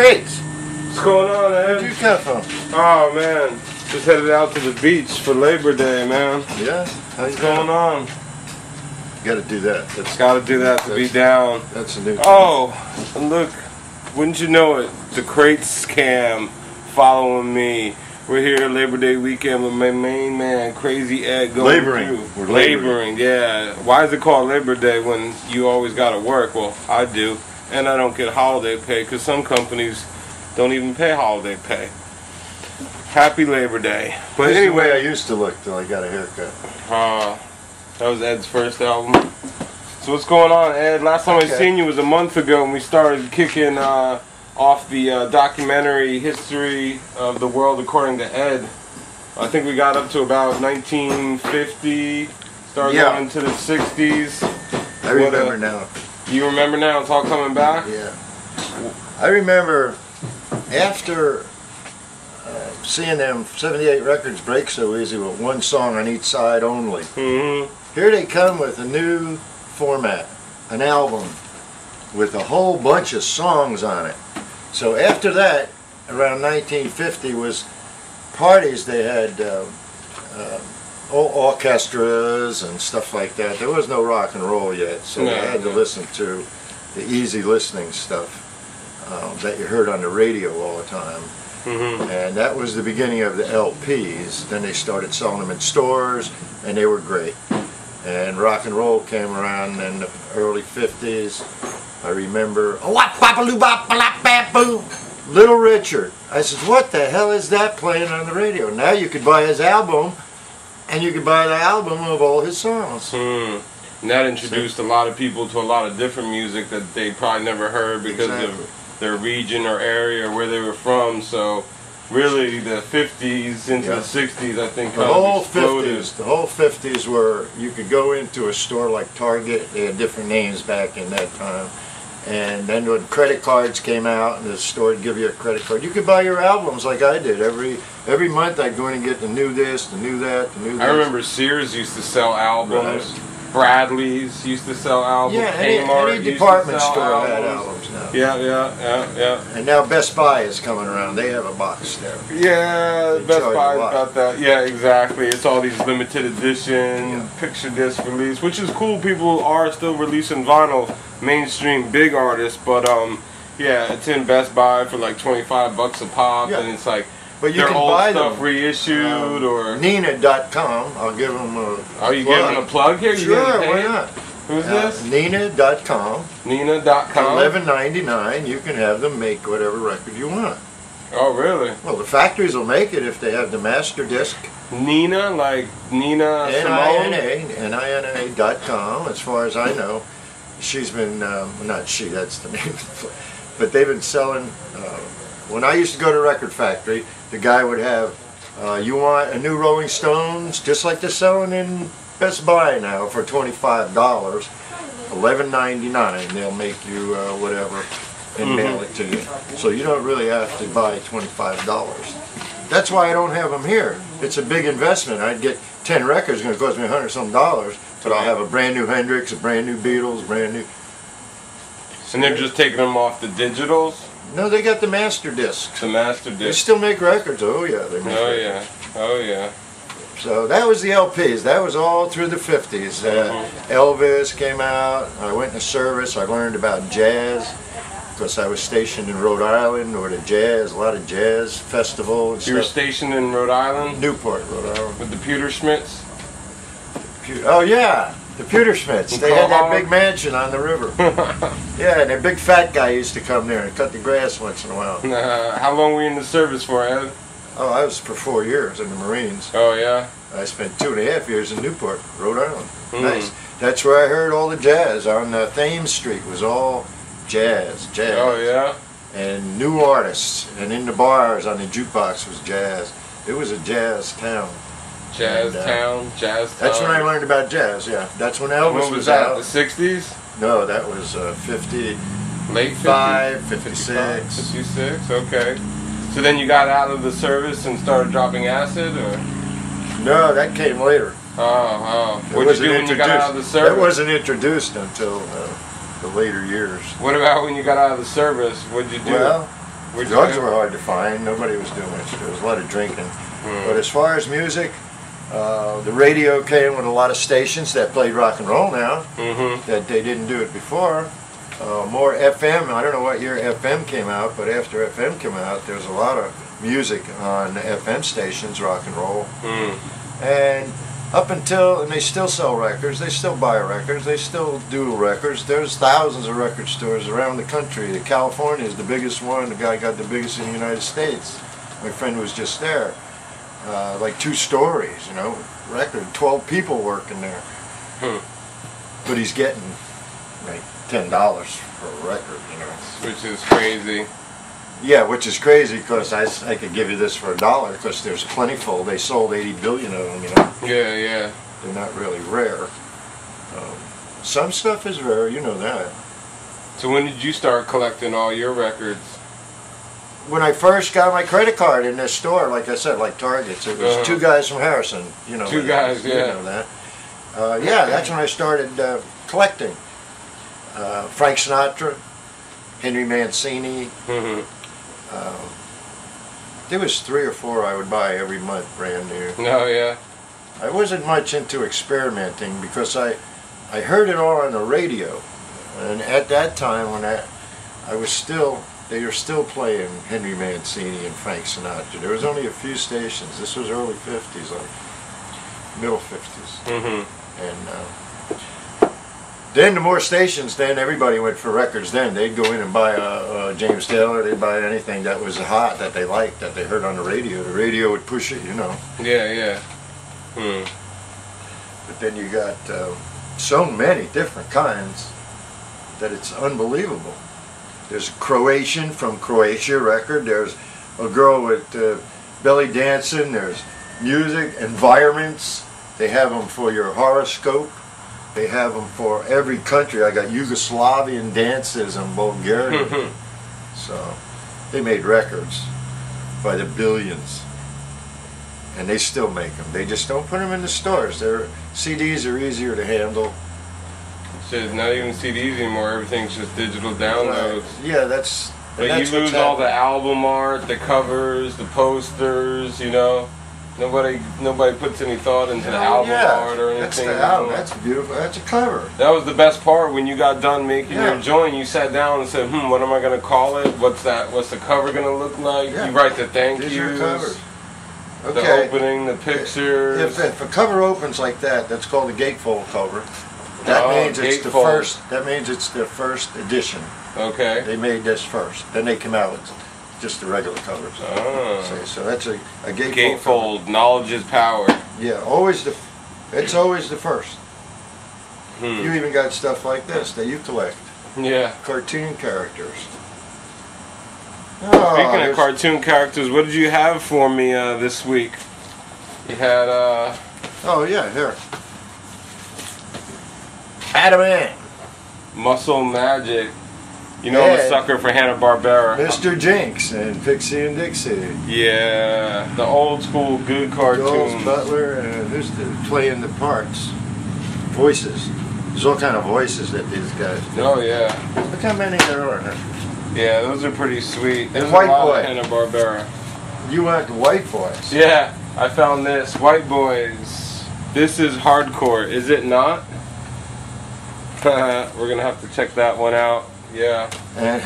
Crates. What's going on, Ed? Where'd you come from? Oh man, just headed out to the beach for Labor Day, man. Yeah? What's going on? You gotta do that. That's Gotta do that to be down. That's a new thing. Oh, and look, wouldn't you know it, the Crates scam following me. We're here Labor Day weekend with my main man, Crazy Ed, going Laboring. through. We're laboring, yeah. Why is it called Labor Day when you always gotta work? Well, I do, and I don't get holiday pay because some companies don't even pay holiday pay. Happy Labor Day. But That's anyway, the way I used to look till I got a haircut. that was Ed's first album. So what's going on, Ed? Last time I seen you was a month ago, and we started kicking off the documentary history of the world according to Ed. I think we got up to about 1950, started going into the 60s. I remember now. You remember now? It's all coming back? Yeah. I remember after seeing them 78 records break so easy with one song on each side only. Mm-hmm. Here they come with a new format, an album with a whole bunch of songs on it. So after that, around 1950 was parties. They had orchestras and stuff like that. There was no rock and roll yet, so you had to listen to the easy listening stuff that you heard on the radio all the time. Mm-hmm. And that was the beginning of the LPs. Then they started selling them in stores, and they were great. And rock and roll came around in the early 50s. I remember, Little Richard. I said, what the hell is that playing on the radio? Now you could buy his album, and you could buy the album of all his songs. And that introduced a lot of people to a lot of different music that they probably never heard because of their region or area or where they were from. So really the 50s into the 60s, I think, the whole 50s were, you could go into a store like Target. They had different names back in that time. And then when credit cards came out and the store would give you a credit card, you could buy your albums like I did. Every month I'd go in and get the new this, the new that, the new this. I remember Sears used to sell albums. Right. Bradley's used to sell albums. Yeah, any department store had albums now. Yeah. And now Best Buy is coming around. They have a box there. Yeah, Best Buy about that. Yeah, exactly. It's all these limited edition picture disc release, which is cool. People are still releasing vinyl, mainstream big artists, but yeah, it's in Best Buy for like $25 a pop, and it's like. But you can buy stuff them reissued or Nina.com. I'll give them a Are you giving a plug here? Sure, why not? Who's this? Nina.com. Nina.com. $11.99. You can have them make whatever record you want. Oh, really? Well, the factories will make it if they have the master disc. Nina, like Nina Simone? Nina.com, as far as I know. She's been, not she, that's the name. But they've been selling, when I used to go to Record Factory, the guy would have, you want a new Rolling Stones, just like they're selling in Best Buy now for $25, $11.99. They'll make you whatever and mail it to you. So you don't really have to buy $25. That's why I don't have them here. It's a big investment. I'd get 10 records, it's going to cost me $100-some, but I'll have a brand new Hendrix, a brand new Beatles, brand new. And they're just taking them off the digitals? No, they got the master discs. The master discs. They still make records. Oh yeah, they make records. Oh yeah. So that was the LPs. That was all through the 50s. Elvis came out. I went into service. I learned about jazz because I was stationed in Rhode Island, or a lot of jazz festival and stuff. You were stationed in Rhode Island? Newport, Rhode Island. With the Pewter Schmitz? Oh yeah. The Pewter Schmitz. They had that big mansion on the river. Yeah, and a big fat guy used to come there and cut the grass once in a while. How long were you in the service for, Ed? Oh, I was for 4 years in the Marines. Oh, yeah? I spent 2.5 years in Newport, Rhode Island. Nice. That's where I heard all the jazz. On Thames Street was all jazz. Oh, yeah? And new artists. And in the bars on the jukebox was jazz. It was a jazz town. Jazz town. That's when I learned about jazz, yeah. That's when Elvis was out. The 60s? No, that was 50. Late 55, 56. 56, okay. So then you got out of the service and started dropping acid, or? No, that came later. What did you do when you got out of the service? That wasn't introduced until the later years. What about when you got out of the service? What did you do? Well, Drugs were hard to find. Nobody was doing much. There was a lot of drinking. But as far as music, the radio came with a lot of stations that played rock and roll now. That they didn't do it before. More FM. I don't know what year FM came out, but after FM came out, there was a lot of music on FM stations, rock and roll. And up until, and they still sell records, they still buy records, they still do records. There's thousands of record stores around the country. California is the biggest one. The guy got the biggest in the United States. My friend was just there. Like 2 stories, you know, record, 12 people working there. But he's getting like $10 for a record, you know. Which is crazy. Yeah, which is crazy because I could give you this for $1 because there's plentiful. They sold 80 billion of them, you know. Yeah, yeah. They're not really rare. Some stuff is rare, you know that. So when did you start collecting all your records? When I first got my credit card in this store, like I said, like Target's, it was 2 guys from Harrison, you know. 2 guys, yeah. You know that. Yeah, that's when I started collecting. Frank Sinatra, Henry Mancini. There was 3 or 4 I would buy every month, brand new. Oh yeah. I wasn't much into experimenting because I heard it all on the radio, and at that time when they were still playing Henry Mancini and Frank Sinatra. There was only a few stations. This was early 50s, like middle 50s. And then the more stations, then everybody went for records then. They'd go in and buy James Taylor, they'd buy anything that was hot, that they liked, that they heard on the radio. The radio would push it, you know. Yeah, yeah. But then you got so many different kinds that it's unbelievable. There's a Croatian from Croatia record, there's a girl with belly dancing, there's music, environments, they have them for your horoscope. They have them for every country. I got Yugoslavian dances and Bulgarian. So they made records by the billions. And they still make them. They just don't put them in the stores. Their CDs are easier to handle. So it's not even CDs anymore. Everything's just digital downloads. Yeah, that's... But you lose all the album art, the covers, the posters, you know. Nobody puts any thought into the album art or anything. That's the album. That's beautiful. That's a cover. That was the best part when you got done making your joint. You sat down and said, what am I going to call it? What's the cover going to look like? You write the thank yous. These are covers. Okay. The opening, the pictures. If a cover opens like that, that's called a gatefold cover. That means it's the first. That means it's the first edition. Okay. They made this first. Then they come out with just the regular covers. So that's a gatefold. Gatefold. Knowledge is power. Yeah, it's always the first. You even got stuff like this that you collect. Yeah. Cartoon characters. Speaking of cartoon characters, what did you have for me this week? You had oh yeah, here. Adam Muscle Magic. You know, I'm a sucker for Hanna-Barbera. Mr. Jinx and Pixie and Dixie. Yeah, the old school good cartoons. Jules Butler and who's playing the parts? Voices. There's all kind of voices that these guys do. Oh yeah. Look how many there are. Yeah, those are pretty sweet. There's White a lot Boy. of Hanna-Barbera. You want the White Boys? Yeah, I found this. White Boys. This is hardcore, is it not? We're gonna have to check that one out. Yeah. I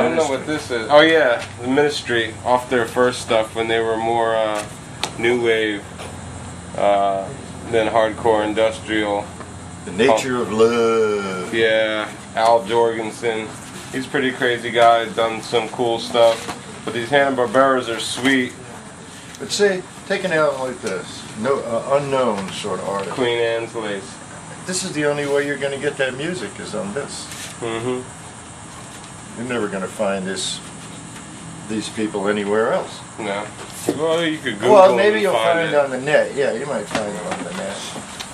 don't know what this is. Oh yeah, the Ministry, off their first stuff when they were more new wave than hardcore industrial. The Nature of Love. Yeah, Al Jorgensen. He's a pretty crazy guy, done some cool stuff. But these Hanna-Barberas are sweet. But see, take an album like this, unknown sort of artist. Queen Anne's Lace. This is the only way you're going to get that music is on this. You're never going to find these people anywhere else. No. Well, you could Google Well, maybe you'll find find it on the net. Yeah, you might find it on the net.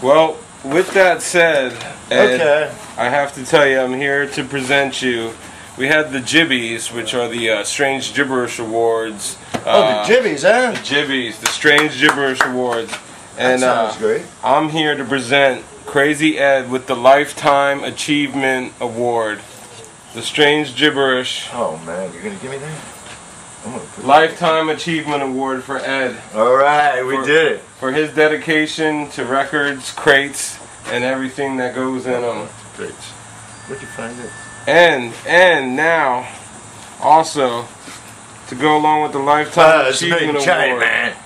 Well, with that said, Ed, I have to tell you, I'm here to present you. We had the Jibbies, which are the Strange Gibberish Awards. The Jibbies, huh? The Jibbies, the Strange Gibberish Awards. And that sounds great. I'm here to present Crazy Ed with the Lifetime Achievement Award. The Strange Gibberish. Oh man, you're gonna give me that? Lifetime Achievement Award for Ed. Alright, we did it. For his dedication to records, crates, and everything that goes in them. Great. Where'd you find it? And now, also, to go along with the Lifetime Achievement Award, man.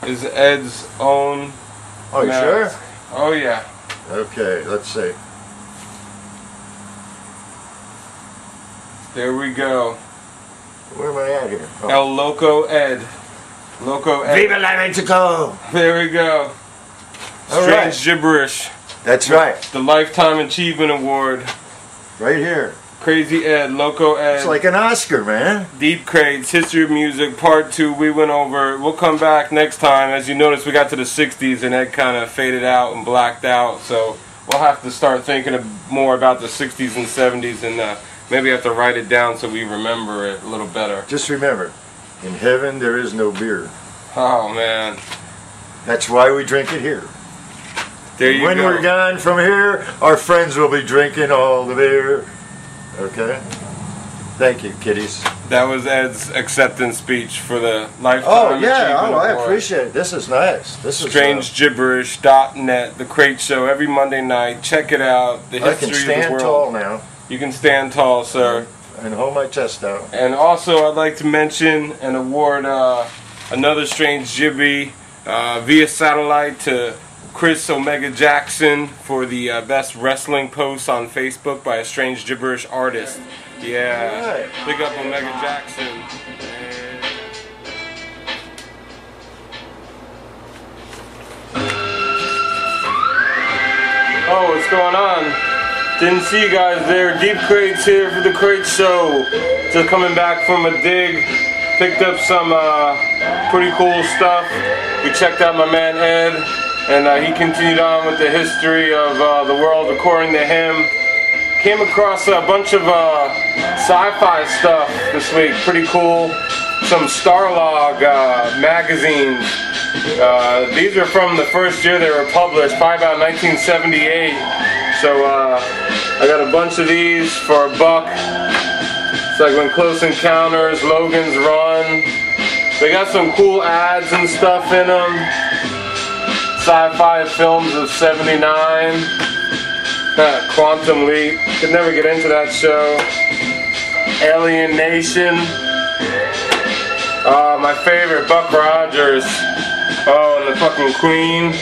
is Ed's own Oh, you sure? Oh, yeah. Okay, let's see. There we go. Where am I at here? Oh. El Loco Ed. Loco Ed. Viva la Mexico! There we go. All Strange right. Gibberish. That's right. The Lifetime Achievement Award. Right here. Crazy Ed, Loco Ed. It's like an Oscar, man. Deep Crates, History of Music, Part 2. We went over. We'll come back next time. As you notice, we got to the 60s and Ed kind of faded out and blacked out. So we'll have to start thinking more about the 60s and 70s and maybe have to write it down so we remember it a little better. Just remember, in heaven there is no beer. Oh, man. That's why we drink it here. There you go. When we're gone from here, our friends will be drinking all the beer. Okay? Thank you, kiddies. That was Ed's acceptance speech for the Lifetime Oh, yeah. Achievement I Award. appreciate it. This is nice. This is StrangeGibberish.net, The Crate Show, every Monday night. Check it out. The I can history of the stand world. tall now You can stand tall, sir. and hold my chest out. And also, I'd like to mention and award another Strange Jibby via satellite to Chris Omega Jackson for the best wrestling post on Facebook by a Strange Gibberish artist. Yeah, Right. big up Omega Jackson. Oh, what's going on? Didn't see you guys there. Deep Crates here for the Crate Show. Just coming back from a dig. Picked up some pretty cool stuff. We checked out my man Ed, and he continued on with the history of the world according to him. Came across a bunch of sci-fi stuff this week. Pretty cool. Some Starlog magazines. These are from the first year they were published, probably about 1978. So I got a bunch of these for $1. It's like when Close Encounters, Logan's Run. They got some cool ads and stuff in them. Sci-fi films of '79. Quantum Leap. Could never get into that show. Alien Nation. My favorite, Buck Rogers. Oh, and the fucking Queen.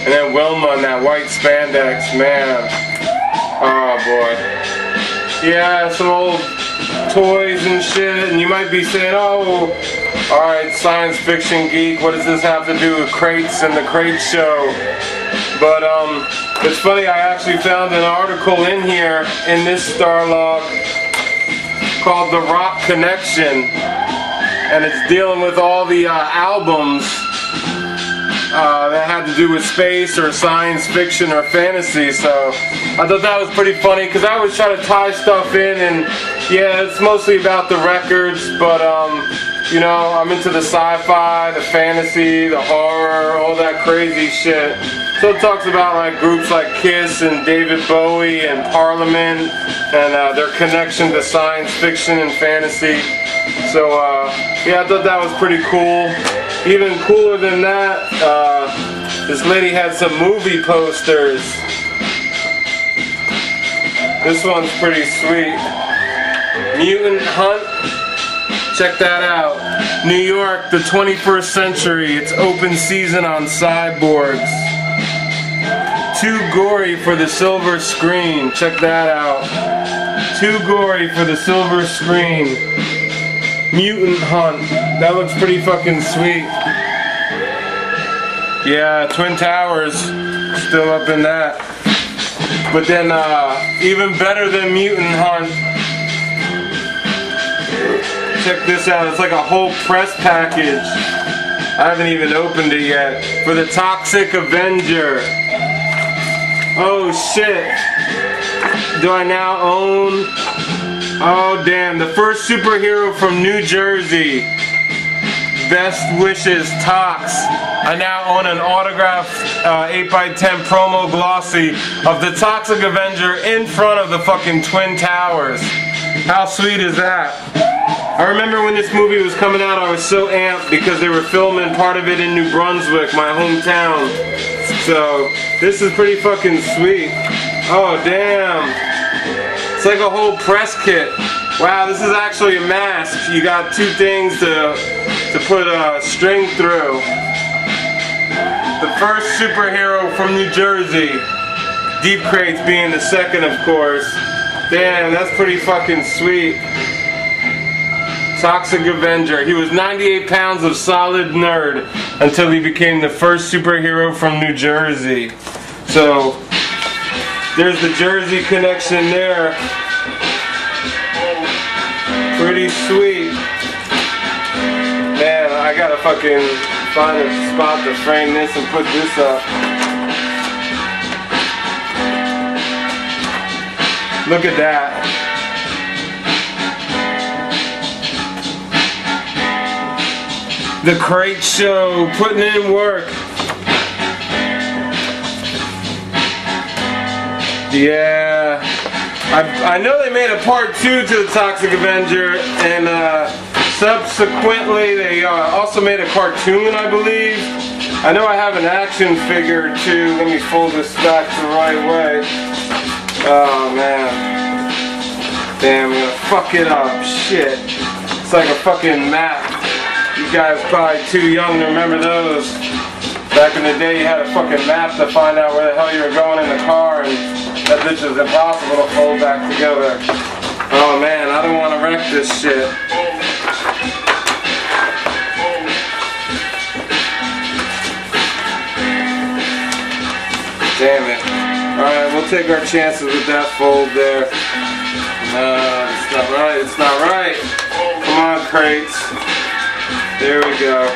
And then Wilma in that white spandex, man. Oh boy. Yeah, some old toys and shit, and you might be saying, oh, alright, science fiction geek, what does this have to do with crates and the Crate Show? But it's funny, I actually found an article in here in this Starlog called The Rock Connection, and it's dealing with all the albums that had to do with space or science fiction or fantasy. So I thought that was pretty funny because I always try to tie stuff in, and yeah, it's mostly about the records, but you know, I'm into the sci-fi, the fantasy, the horror, all that crazy shit. So it talks about like groups like Kiss and David Bowie and Parliament and their connection to science fiction and fantasy. So yeah, I thought that was pretty cool. Even cooler than that, this lady had some movie posters. This one's pretty sweet. Mutant Hunt. Check that out. New York, the 21st century. It's open season on cyborgs. Too gory for the silver screen. Check that out. Too gory for the silver screen. Mutant Hunt. That looks pretty fucking sweet. Yeah, Twin Towers. Still up in that. But then, even better than Mutant Hunt. Check this out. It's like a whole press package. I haven't even opened it yet. For the Toxic Avenger. Oh shit. Do I now own... Oh damn, the first superhero from New Jersey. Best wishes, Tox. I now own an autographed 8x10 promo glossy of the Toxic Avenger in front of the fucking Twin Towers. How sweet is that? I remember when this movie was coming out, I was so amped because they were filming part of it in New Brunswick, my hometown. So, this is pretty fucking sweet. Oh, damn. It's like a whole press kit. Wow, this is actually a mask. You got two things to put a string through. The first superhero from New Jersey. Deep Crates being the second, of course. Damn, that's pretty fucking sweet. Toxic Avenger. He was 98 pounds of solid nerd until he became the first superhero from New Jersey. So, there's the Jersey connection there. Pretty sweet. Man, I gotta fucking find a spot to frame this and put this up. Look at that. The Crate Show, putting in work. Yeah. I know they made a part 2 to the Toxic Avenger, and subsequently they also made a cartoon, I believe. I know I have an action figure too. Let me fold this back the right way. Oh man. Damn, I'm gonna fuck it up. Shit. It's like a fucking map. You guys probably too young to remember those. Back in the day you had a fucking map to find out where the hell you were going in the car, and that bitch is impossible to fold back together. Oh man, I don't want to wreck this shit. Damn it. Alright, we'll take our chances with that fold there. No, it's not right, it's not right. Come on, crates. There we go.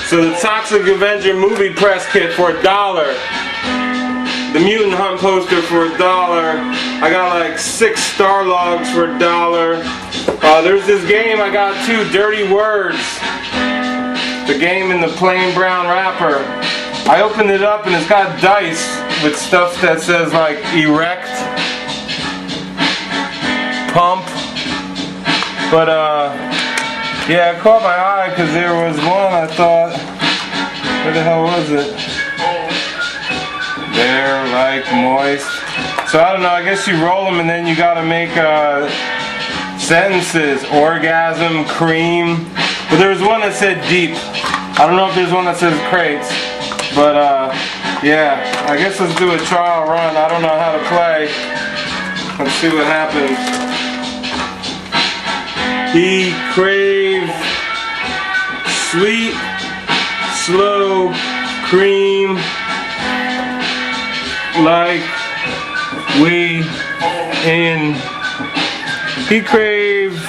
So the Toxic Avenger movie press kit for $1. The Mutant Hunt poster for $1. I got like 6 Star Logs for $1. There's this game I got too, Dirty Words. The game in the plain brown wrapper. I opened it up and it's got dice with stuff that says like erect, pump. But yeah, it caught my eye because there was one I thought, where the hell was it? They're like moist. So I don't know, I guess you roll them and then you gotta make sentences. Orgasm, cream. But there was one that said deep. I don't know if there's one that says crates. But yeah, I guess let's do a trial run. I don't know how to play. Let's see what happens. He craved sweet, slow cream like we in. He craved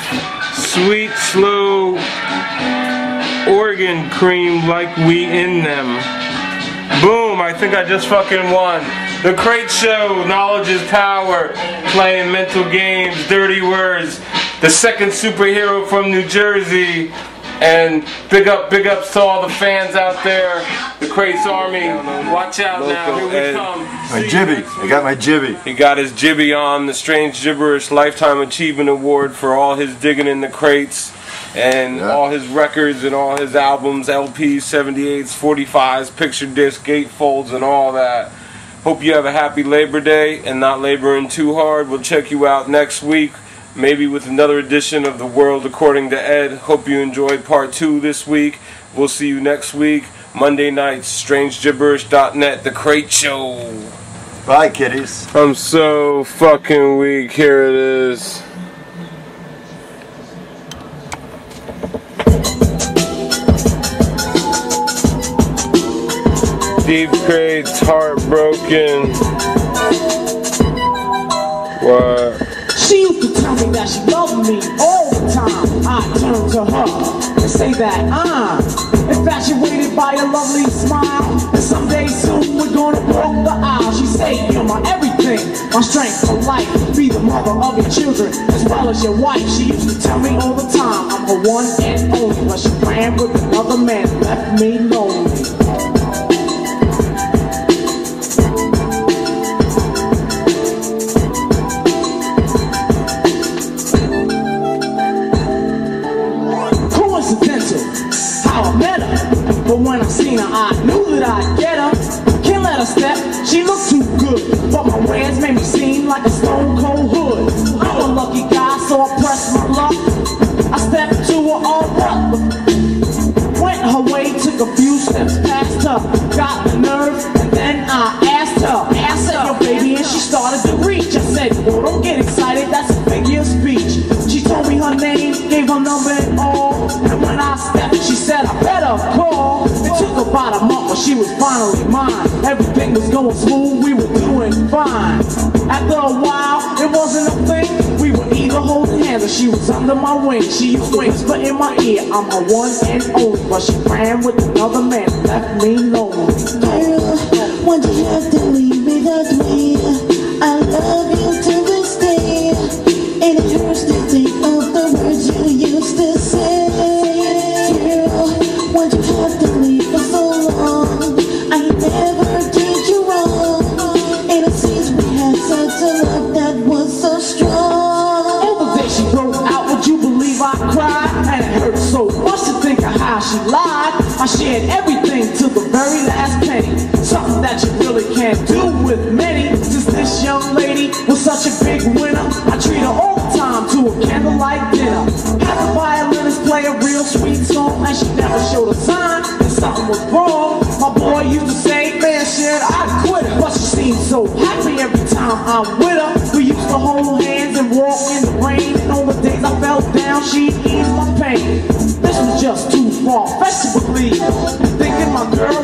sweet, slow organ cream like we in them. Boom, I think I just fucking won. The Crate Show, knowledge is power, playing mental games, dirty words. The second superhero from New Jersey, and big ups to all the fans out there, the Crates Army. Watch out now, here we come. My jibby, I got my jibby. He got his jibby on, the Strange Gibberish Lifetime Achievement Award for all his digging in the crates, and all his records and all his albums, LPs, 78s, 45s, picture disc, gatefolds, and all that. Hope you have a happy Labor Day and not laboring too hard. We'll check you out next week, maybe with another edition of The World According to Ed. Hope you enjoyed part 2 this week. We'll see you next week, Monday nights, strangegibberish.net, The Crate Show. Bye, kiddies. I'm so fucking weak. Here it is. Deep Crates, heartbroken. What? She used to tell me that she loved me all the time. I turned to her and say that I'm infatuated by a lovely smile, and someday soon we're gonna walk the aisle. She said, you're my everything, my strength for life. Be the mother of your children as well as your wife. She used to tell me all the time I'm her one and only, but she ran with another man, left me lonely. But when I seen her, I knew that I'd get her. Can't let her step, she looked too good. But my wares made me seem like a stone cold hood. I'm a lucky guy, so I pressed my luck. I stepped to her all up. Went her way, took a few steps past her. Got the nerve, and then I asked her. I said, yo baby, and she started to reach. I said, oh, don't get excited, that's a figure of speech. She told me her name, gave her number and all. And when I stepped, she said, I better call. It took about a month, but she was finally mine. Everything was going smooth, we were doing fine. After a while, it wasn't a thing. We were either holding hands or she was under my wing. She used to whisper in my ear, I'm her one and only. But she ran with another man, left me lonely. Girl, why'd you have to leave without me? I love you to this day, and it hurts to think of the words you used to say. Girl, why'd you have to leave for so long? I never did you wrong, and it seems we had such a love that was so strong. On the day she broke out, would you believe I cried? And it hurt so much to think of how she lied. I shared everything to the very last penny. Something that you really can't do with many. Since this young lady was such a big winner, I treat her all the time to a candlelight dinner. Had the violinist play a real sweet song, and she never showed a sign that something was wrong. My boy used to say, man, shit, I'd quit her. But she seemed so happy every time I'm with her. We used to hold hands and walk in the rain, and on the days I fell down, she'd ease my pain. This was just too far-fetched to believe, thinking my girl